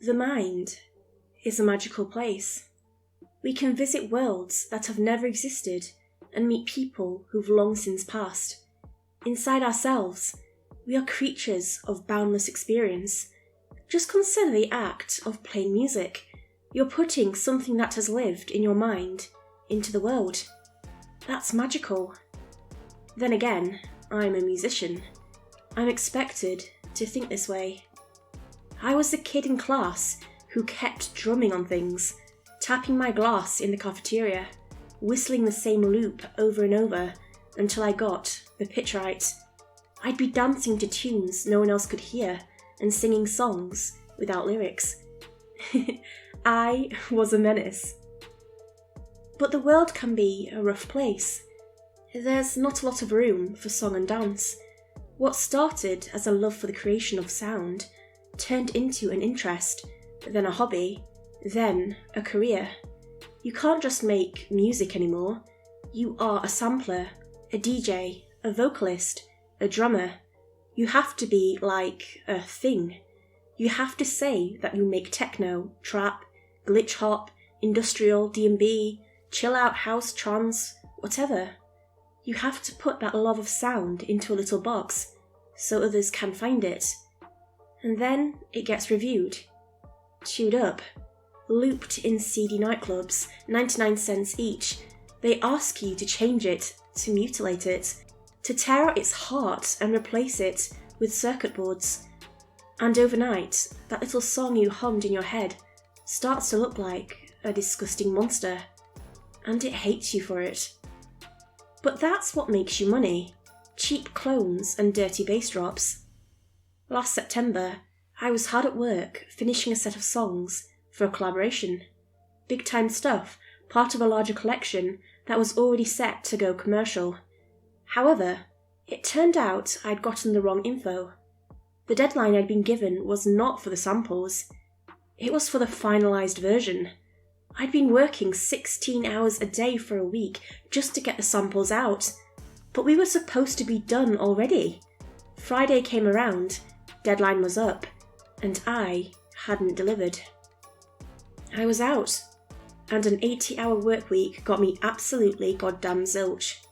The mind is a magical place. We can visit worlds that have never existed and meet people who've long since passed. Inside ourselves, we are creatures of boundless experience. Just consider the act of playing music. You're putting something that has lived in your mind into the world. That's magical. Then again, I'm a musician. I'm expected to think this way. I was the kid in class who kept drumming on things, tapping my glass in the cafeteria, whistling the same loop over and over until I got the pitch right. I'd be dancing to tunes no one else could hear and singing songs without lyrics. I was a menace. But the world can be a rough place. There's not a lot of room for song and dance. What started as a love for the creation of sound turned into an interest, then a hobby, then a career. You can't just make music anymore. You are a sampler, a DJ, a vocalist, a drummer. You have to be like a thing. You have to say that you make techno, trap, glitch hop, industrial, D&B, chill out house, trance, whatever. You have to put that love of sound into a little box so others can find it. And then it gets reviewed, chewed up, looped in seedy nightclubs, 99 cents each. They ask you to change it, to mutilate it, to tear out its heart and replace it with circuit boards. And overnight, that little song you hummed in your head starts to look like a disgusting monster, and it hates you for it. But that's what makes you money, cheap clones and dirty bass drops. Last September, I was hard at work finishing a set of songs for a collaboration. Big time stuff, part of a larger collection that was already set to go commercial. However, it turned out I'd gotten the wrong info. The deadline I'd been given was not for the samples. It was for the finalised version. I'd been working 16 hours a day for a week just to get the samples out. But we were supposed to be done already. Friday came around, deadline was up, and I hadn't delivered. I was out, and an 80-hour work week got me absolutely goddamn zilch.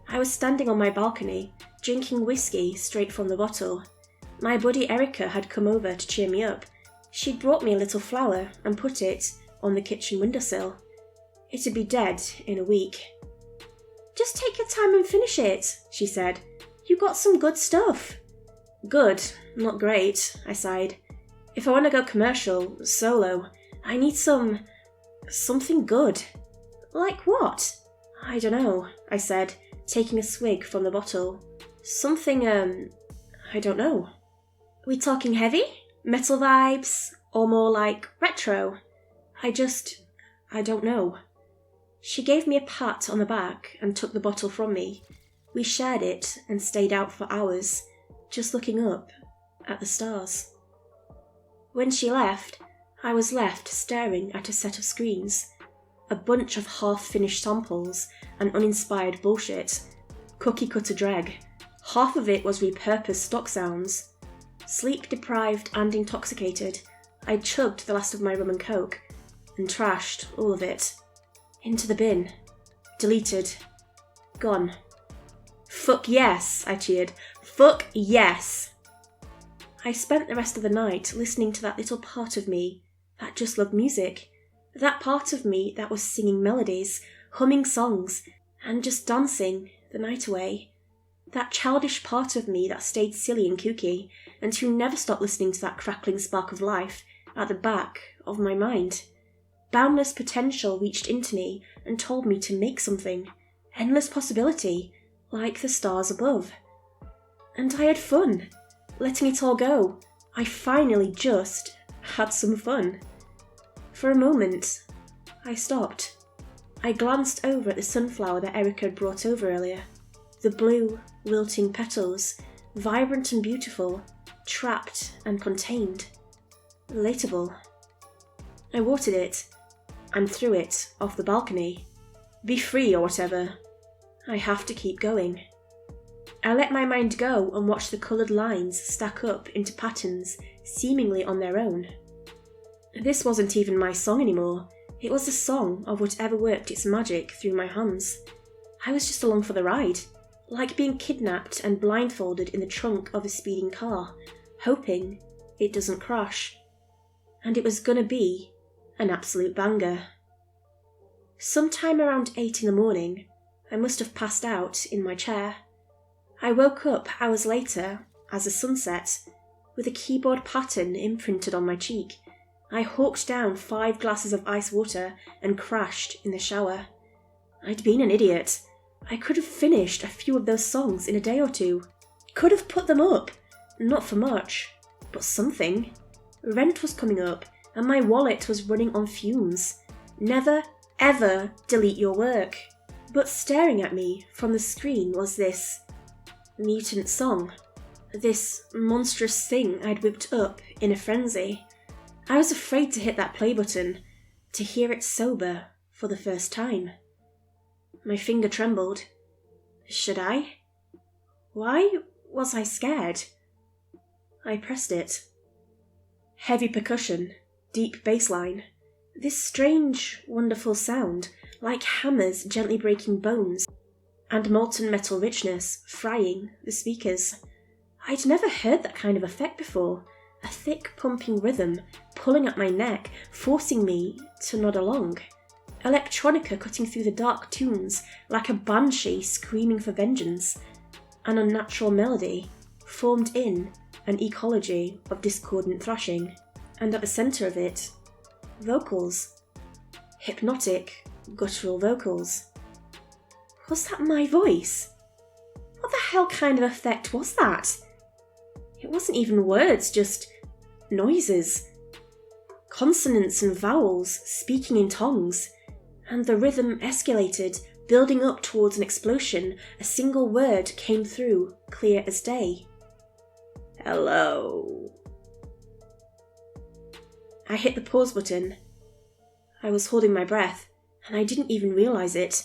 I was standing on my balcony, drinking whiskey straight from the bottle. My buddy Erica had come over to cheer me up. She'd brought me a little flower and put it on the kitchen windowsill. It'd be dead in a week. "Just take your time and finish it," she said. "You got some good stuff." "Good, not great," I sighed. "If I want to go commercial, solo, I need something good." "Like what?" "I don't know," I said, taking a swig from the bottle. "Something, I don't know." "We talking heavy? Metal vibes? Or more like retro?" I don't know." She gave me a pat on the back and took the bottle from me. We shared it and stayed out for hours, just looking up at the stars. When she left, I was left staring at a set of screens, a bunch of half-finished samples and uninspired bullshit, cookie-cutter dreg. Half of it was repurposed stock sounds. Sleep-deprived and intoxicated, I chugged the last of my rum and coke and trashed all of it. Into the bin. Deleted. Gone. "Fuck yes," I cheered. "Fuck yes!" I spent the rest of the night listening to that little part of me that just loved music. That part of me that was singing melodies, humming songs, and just dancing the night away. That childish part of me that stayed silly and kooky, and who never stopped listening to that crackling spark of life at the back of my mind. Boundless potential reached into me and told me to make something. Endless possibility, like the stars above. And I had fun. Letting it all go, I finally just had some fun. For a moment, I stopped. I glanced over at the sunflower that Erica had brought over earlier. The blue, wilting petals, vibrant and beautiful, trapped and contained. Relatable. I watered it, and threw it off the balcony. Be free or whatever. I have to keep going. I let my mind go and watched the coloured lines stack up into patterns seemingly on their own. This wasn't even my song anymore. It was the song of whatever worked its magic through my hands. I was just along for the ride, like being kidnapped and blindfolded in the trunk of a speeding car, hoping it doesn't crash. And it was gonna be an absolute banger. Sometime around 8 in the morning, I must have passed out in my chair. I woke up hours later, as the sun set, with a keyboard pattern imprinted on my cheek. I hawked down 5 glasses of ice water and crashed in the shower. I'd been an idiot. I could have finished a few of those songs in a day or 2. Could have put them up. Not for much, but something. Rent was coming up, and my wallet was running on fumes. Never, ever delete your work. But staring at me from the screen was this mutant song. This monstrous thing I'd whipped up in a frenzy. I was afraid to hit that play button, to hear it sober for the first time. My finger trembled. Should I? Why was I scared? I pressed it. Heavy percussion, deep bass line. This strange, wonderful sound, like hammers gently breaking bones, and molten metal richness frying the speakers. I'd never heard that kind of effect before. A thick pumping rhythm pulling at my neck, forcing me to nod along. Electronica cutting through the dark tunes like a banshee screaming for vengeance. An unnatural melody formed in an ecology of discordant thrashing. And at the centre of it, vocals. Hypnotic, guttural vocals. Was that my voice? What the hell kind of effect was that? It wasn't even words, just noises. Consonants and vowels speaking in tongues. And the rhythm escalated, building up towards an explosion. A single word came through, clear as day. Hello. I hit the pause button. I was holding my breath, and I didn't even realise it.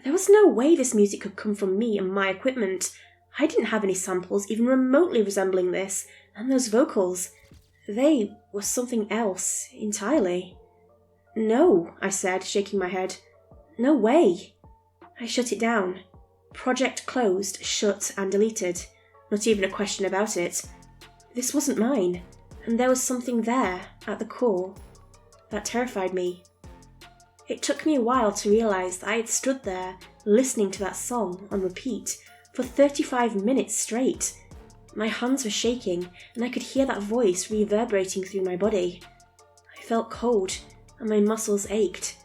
There was no way this music could come from me and my equipment. I didn't have any samples even remotely resembling this, and those vocals, they were something else entirely. No, I said, shaking my head. No way. I shut it down. Project closed, shut and deleted. Not even a question about it. This wasn't mine, and there was something there, at the core, that terrified me. It took me a while to realise that I had stood there, listening to that song on repeat, for 35 minutes straight. My hands were shaking, and I could hear that voice reverberating through my body. I felt cold, and my muscles ached.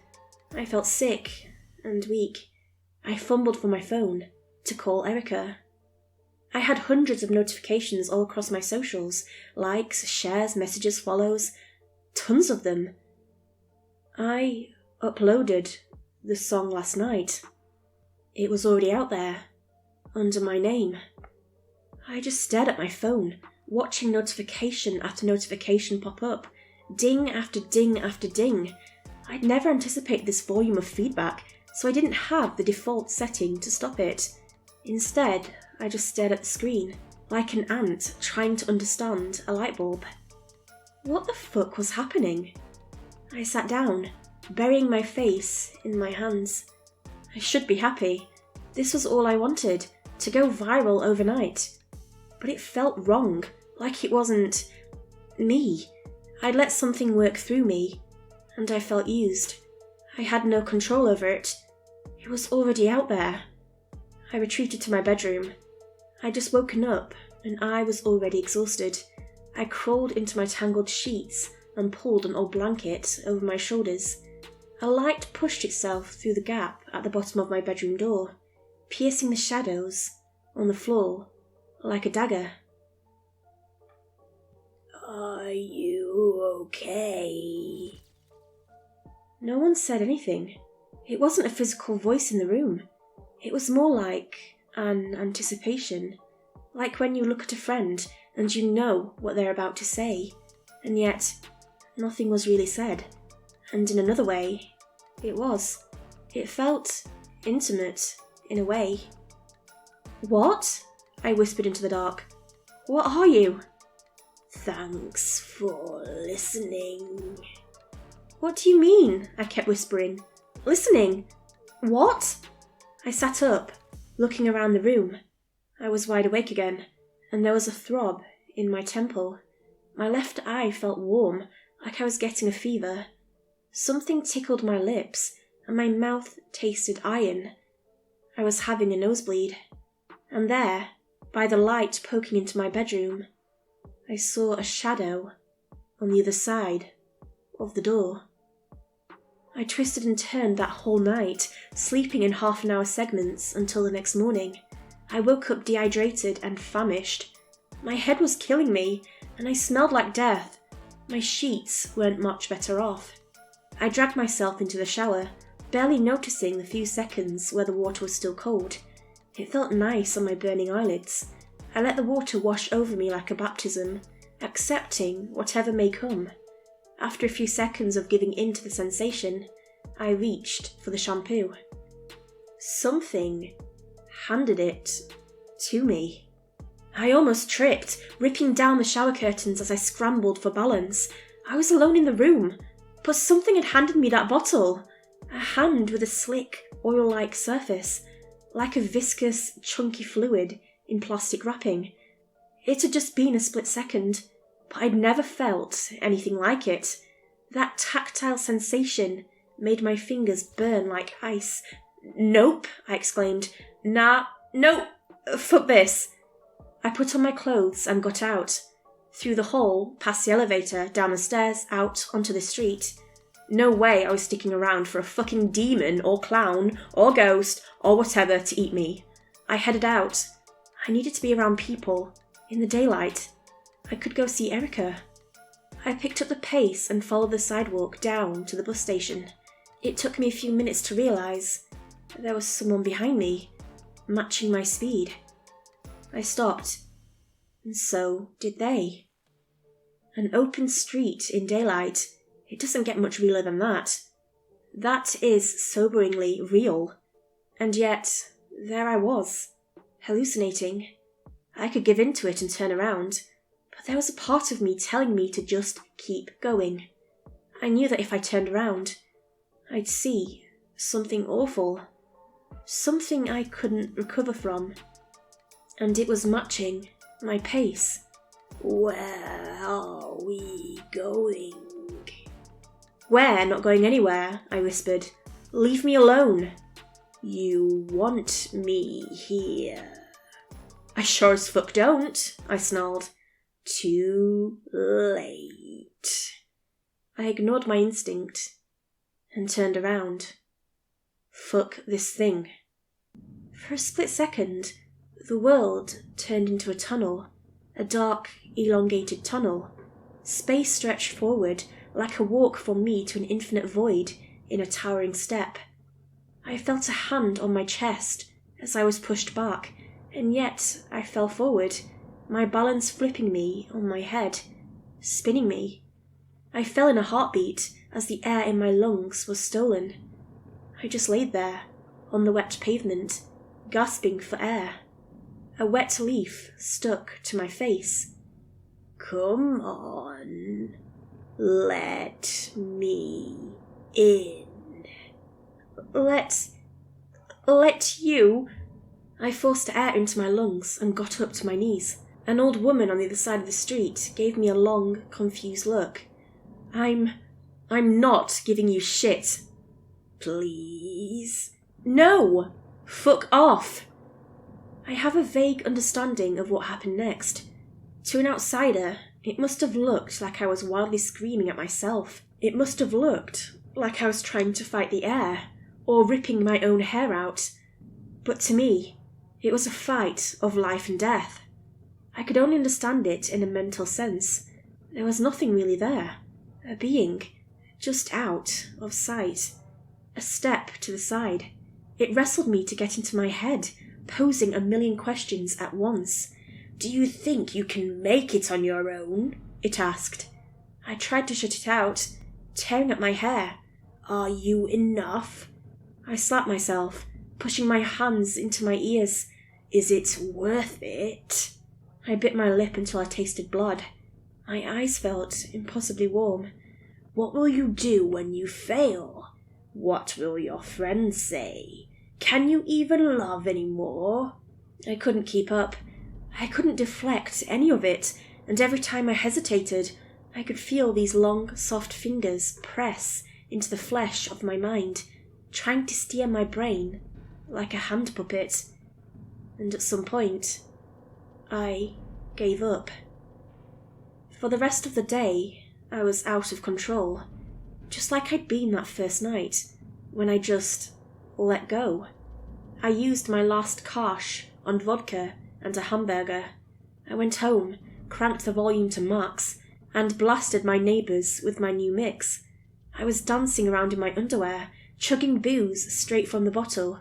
I felt sick and weak. I fumbled for my phone to call Erica. I had hundreds of notifications all across my socials, likes, shares, messages, follows, tons of them. I uploaded the song last night. It was already out there, under my name. I just stared at my phone, watching notification after notification pop up, ding after ding after ding. I'd never anticipated this volume of feedback, so I didn't have the default setting to stop it. Instead, I just stared at the screen, like an ant trying to understand a light bulb. What the fuck was happening? I sat down, burying my face in my hands. I should be happy. This was all I wanted, to go viral overnight. But it felt wrong, like it wasn't me. I'd let something work through me, and I felt used. I had no control over it. It was already out there. I retreated to my bedroom. I'd just woken up, and I was already exhausted. I crawled into my tangled sheets and pulled an old blanket over my shoulders. A light pushed itself through the gap at the bottom of my bedroom door, piercing the shadows on the floor like a dagger. Are you okay? No one said anything. It wasn't a physical voice in the room. It was more like an anticipation, like when you look at a friend and you know what they're about to say, and yet nothing was really said. And in another way, it was. It felt intimate, in a way. What? I whispered into the dark. What are you? Thanks for listening. What do you mean? I kept whispering. Listening. What? I sat up, looking around the room. I was wide awake again, and there was a throb in my temple. My left eye felt warm, like I was getting a fever. Something tickled my lips, and my mouth tasted iron. I was having a nosebleed. And there, by the light poking into my bedroom, I saw a shadow on the other side of the door. I twisted and turned that whole night, sleeping in half-an-hour segments until the next morning. I woke up dehydrated and famished. My head was killing me, and I smelled like death. My sheets weren't much better off. I dragged myself into the shower, barely noticing the few seconds where the water was still cold. It felt nice on my burning eyelids. I let the water wash over me like a baptism, accepting whatever may come. After a few seconds of giving in to the sensation, I reached for the shampoo. Something handed it to me. I almost tripped, ripping down the shower curtains as I scrambled for balance. I was alone in the room, but something had handed me that bottle. A hand with a slick, oil-like surface, like a viscous, chunky fluid in plastic wrapping. It had just been a split second, but I'd never felt anything like it. That tactile sensation made my fingers burn like ice. "Nope," I exclaimed. "Nah, no, fuck this." I put on my clothes and got out. Through the hall, past the elevator, down the stairs, out onto the street. No way I was sticking around for a fucking demon or clown or ghost or whatever to eat me. I headed out. I needed to be around people, in the daylight. I could go see Erica. I picked up the pace and followed the sidewalk down to the bus station. It took me a few minutes to realise there was someone behind me, matching my speed. I stopped, and so did they. An open street in daylight. It doesn't get much realer than that. That is soberingly real. And yet, there I was, hallucinating. I could give in to it and turn around, but there was a part of me telling me to just keep going. I knew that if I turned around, I'd see something awful. Something I couldn't recover from. And it was matching my pace. "Where are we going?" "We're not going anywhere," I whispered. "Leave me alone." "You want me here?" "I sure as fuck don't," I snarled. "Too late." I ignored my instinct and turned around. Fuck this thing. For a split second, the world turned into a tunnel, a dark, elongated tunnel. Space stretched forward, like a walk from me to an infinite void in a towering step. I felt a hand on my chest as I was pushed back, and yet I fell forward, my balance flipping me on my head, spinning me. I fell in a heartbeat as the air in my lungs was stolen. I just laid there, on the wet pavement, gasping for air. A wet leaf stuck to my face. "Come on, let me in." Let you? I forced air into my lungs and got up to my knees. An old woman on the other side of the street gave me a long, confused look. I'm not giving you shit." "Please?" "No! Fuck off!" I have a vague understanding of what happened next. To an outsider, it must have looked like I was wildly screaming at myself. It must have looked like I was trying to fight the air, or ripping my own hair out. But to me, it was a fight of life and death. I could only understand it in a mental sense. There was nothing really there. A being, just out of sight. A step to the side. It wrestled me to get into my head, posing a million questions at once. "Do you think you can make it on your own?" it asked. I tried to shut it out, tearing at my hair. "Are you enough?" I slapped myself, pushing my hands into my ears. "Is it worth it?" I bit my lip until I tasted blood. My eyes felt impossibly warm. What will you do when you fail? What will your friends say? Can you even love anymore? I couldn't keep up. I couldn't deflect any of it, and every time I hesitated, I could feel these long, soft fingers press into the flesh of my mind, trying to steer my brain like a hand puppet. And at some point, I gave up. For the rest of the day, I was out of control, just like I'd been that first night, when I just let go. I used my last cash on vodka and a hamburger. I went home, cranked the volume to max, and blasted my neighbours with my new mix. I was dancing around in my underwear, chugging booze straight from the bottle.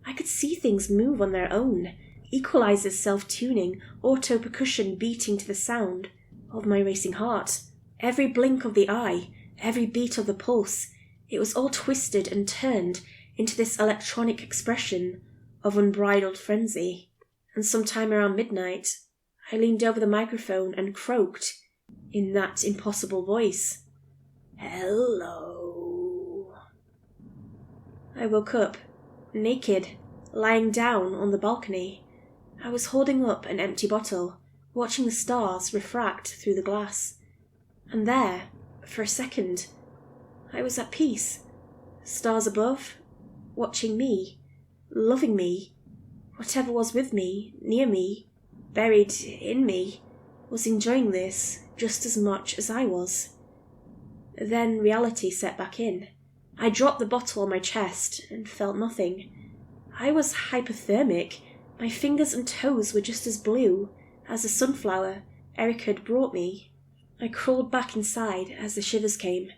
I could see things move on their own, equalizers self-tuning, auto percussion beating to the sound of my racing heart. Every blink of the eye, every beat of the pulse, it was all twisted and turned into this electronic expression of unbridled frenzy. And sometime around midnight, I leaned over the microphone and croaked in that impossible voice. Hello. I woke up, naked, lying down on the balcony. I was holding up an empty bottle, watching the stars refract through the glass. And there, for a second, I was at peace. Stars above, watching me, loving me. Whatever was with me, near me, buried in me, was enjoying this just as much as I was. Then reality set back in. I dropped the bottle on my chest and felt nothing. I was hypothermic. My fingers and toes were just as blue as the sunflower Eric had brought me. I crawled back inside as the shivers came.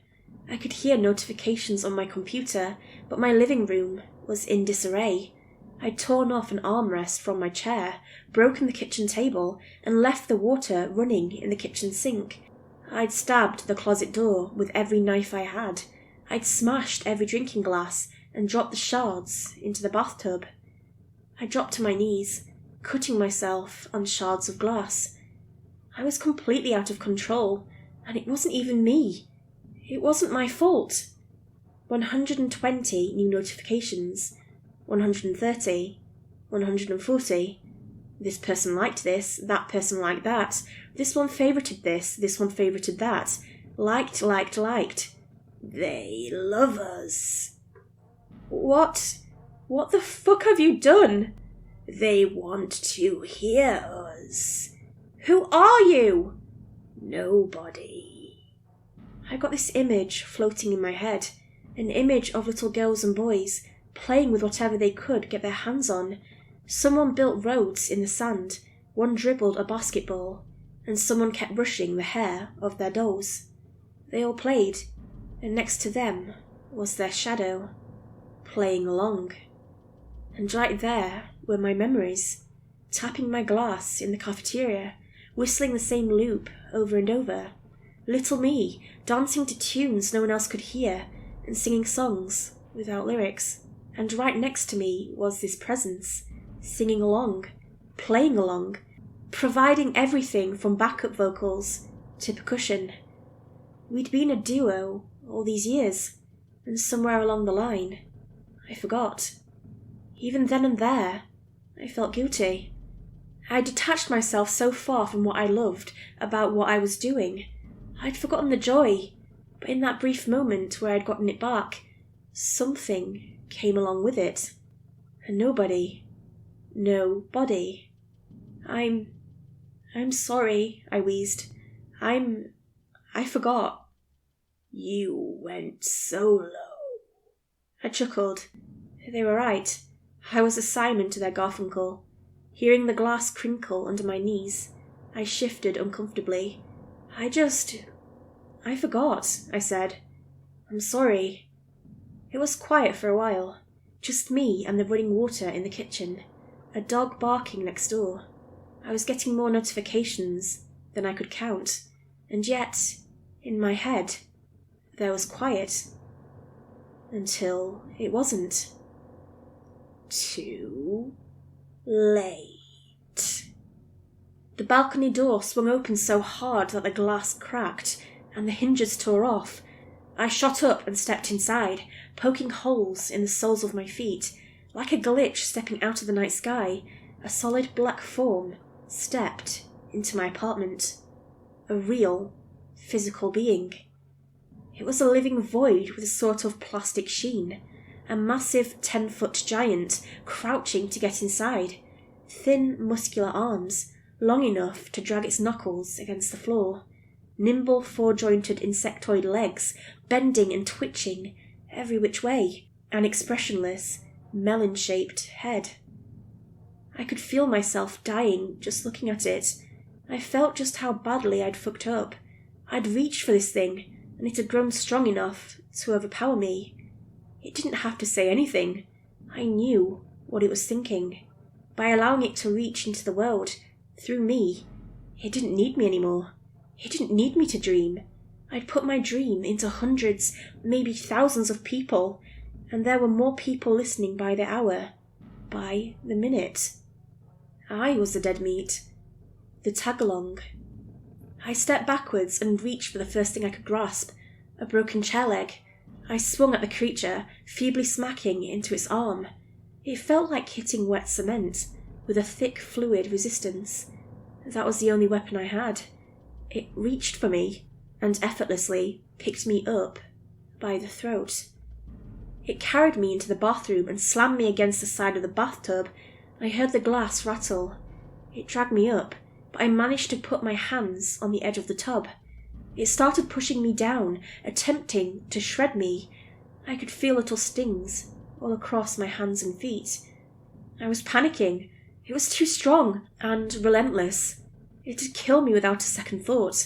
I could hear notifications on my computer, but my living room was in disarray. I'd torn off an armrest from my chair, broken the kitchen table, and left the water running in the kitchen sink. I'd stabbed the closet door with every knife I had. I'd smashed every drinking glass and dropped the shards into the bathtub. I dropped to my knees, cutting myself on shards of glass. I was completely out of control, and it wasn't even me. It wasn't my fault. 120 new notifications. 130. 140. This person liked this, that person liked that. This one favorited this, this one favorited that. Liked. They love us. What? What the fuck have you done? They want to hear us. Who are you? Nobody. I got this image floating in my head, an image of little girls and boys playing with whatever they could get their hands on. Someone built roads in the sand, one dribbled a basketball, and someone kept brushing the hair of their dolls. They all played, and next to them was their shadow, playing along. And right there were my memories, tapping my glass in the cafeteria, whistling the same loop over and over. Little me, dancing to tunes no one else could hear, and singing songs without lyrics. And right next to me was this presence, singing along, playing along, providing everything from backup vocals to percussion. We'd been a duo all these years, and somewhere along the line, I forgot. Even then and there, I felt guilty. I detached myself so far from what I loved about what I was doing. I'd forgotten the joy, but in that brief moment where I'd gotten it back, something came along with it. And nobody. I'm sorry, I wheezed. I forgot. You went solo. I chuckled. They were right. I was a Simon to their Garfunkel. Hearing the glass crinkle under my knees, I shifted uncomfortably. I forgot, I said. I'm sorry. It was quiet for a while. Just me and the running water in the kitchen. A dog barking next door. I was getting more notifications than I could count. And yet, in my head, there was quiet. Until it wasn't. Too late. The balcony door swung open so hard that the glass cracked and the hinges tore off. I shot up and stepped inside, poking holes in the soles of my feet. Like a glitch stepping out of the night sky, a solid black form stepped into my apartment. A real, physical being. It was a living void with a sort of plastic sheen. A massive 10-foot giant crouching to get inside. Thin, muscular arms, long enough to drag its knuckles against the floor. Nimble, four-jointed insectoid legs, bending and twitching every which way. An expressionless, melon-shaped head. I could feel myself dying just looking at it. I felt just how badly I'd fucked up. I'd reached for this thing, and it had grown strong enough to overpower me. It didn't have to say anything. I knew what it was thinking. By allowing it to reach into the world, through me, it didn't need me anymore. It didn't need me to dream. I'd put my dream into hundreds, maybe thousands of people, and there were more people listening by the hour, by the minute. I was the dead meat, the tag-along. I stepped backwards and reached for the first thing I could grasp, a broken chair leg. I swung at the creature, feebly smacking into its arm. It felt like hitting wet cement, with a thick fluid resistance. That was the only weapon I had. It reached for me, and effortlessly picked me up by the throat. It carried me into the bathroom and slammed me against the side of the bathtub. I heard the glass rattle. It dragged me up, but I managed to put my hands on the edge of the tub. It started pushing me down, attempting to shred me. I could feel little stings all across my hands and feet. I was panicking. It was too strong and relentless. It'd kill me without a second thought.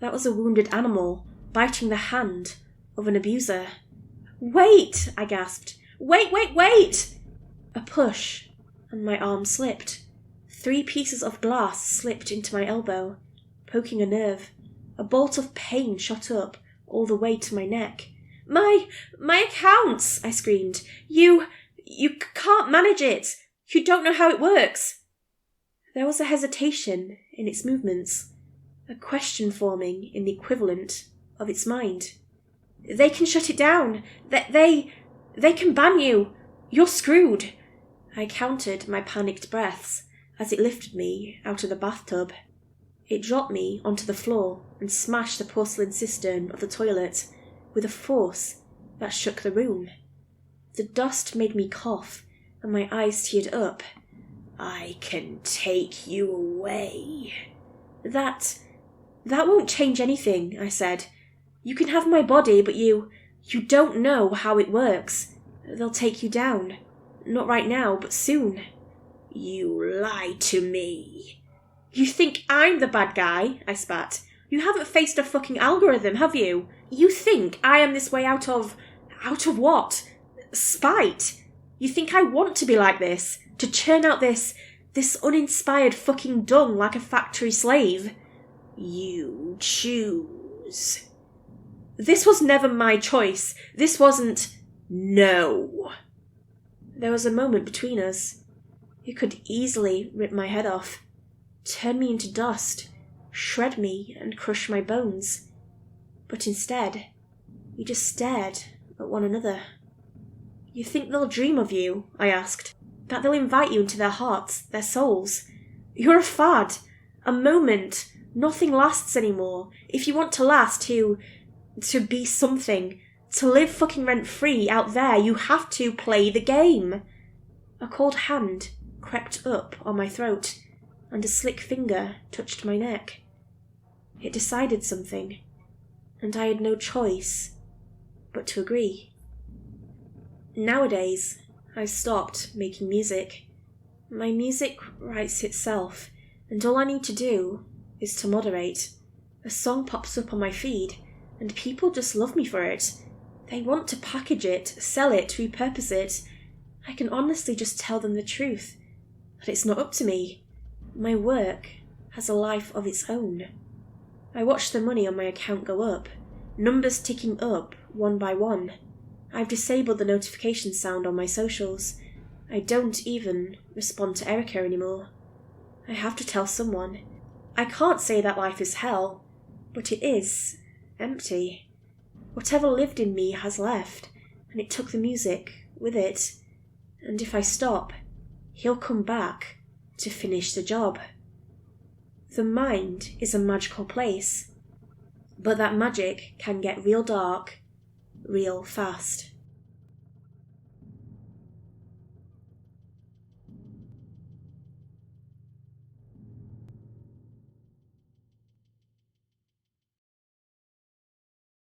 That was a wounded animal, biting the hand of an abuser. "Wait!" I gasped. Wait! A push, and my arm slipped. 3 pieces of glass slipped into my elbow, poking a nerve. A bolt of pain shot up all the way to my neck. My accounts!" I screamed. You can't manage it! You don't know how it works!" There was a hesitation in its movements, a question forming in the equivalent of its mind. "They can shut it down. They can ban you. You're screwed." I counted my panicked breaths as it lifted me out of the bathtub. It dropped me onto the floor and smashed the porcelain cistern of the toilet with a force that shook the room. The dust made me cough, and my eyes teared up. "I can take you away." That won't change anything," I said. "You can have my body, but you don't know how it works. They'll take you down. Not right now, but soon." "You lie to me." "You think I'm the bad guy?" I spat. "You haven't faced a fucking algorithm, have you? You think I am this way out of what? Spite? You think I want to be like this? To churn out this uninspired fucking dung like a factory slave?" "You choose." "This was never my choice. This wasn't—" "No." There was a moment between us. It could easily rip my head off, turn me into dust, shred me and crush my bones. But instead, we just stared at one another. "You think they'll dream of you?" I asked. "That they'll invite you into their hearts, their souls? You're a fad, a moment. Nothing lasts anymore. If you want to last, to be something, to live fucking rent-free out there, you have to play the game." A cold hand crept up on my throat, and a slick finger touched my neck. It decided something, and I had no choice but to agree. Nowadays, I've stopped making music. My music writes itself, and all I need to do is to moderate. A song pops up on my feed, and people just love me for it. They want to package it, sell it, repurpose it. I can honestly just tell them the truth, that it's not up to me. My work has a life of its own. I watch the money on my account go up, numbers ticking up one by one. I've disabled the notification sound on my socials. I don't even respond to Erica anymore. I have to tell someone. I can't say that life is hell, but it is empty. Whatever lived in me has left, and it took the music with it. And if I stop, he'll come back to finish the job. The mind is a magical place, but that magic can get real dark, real fast.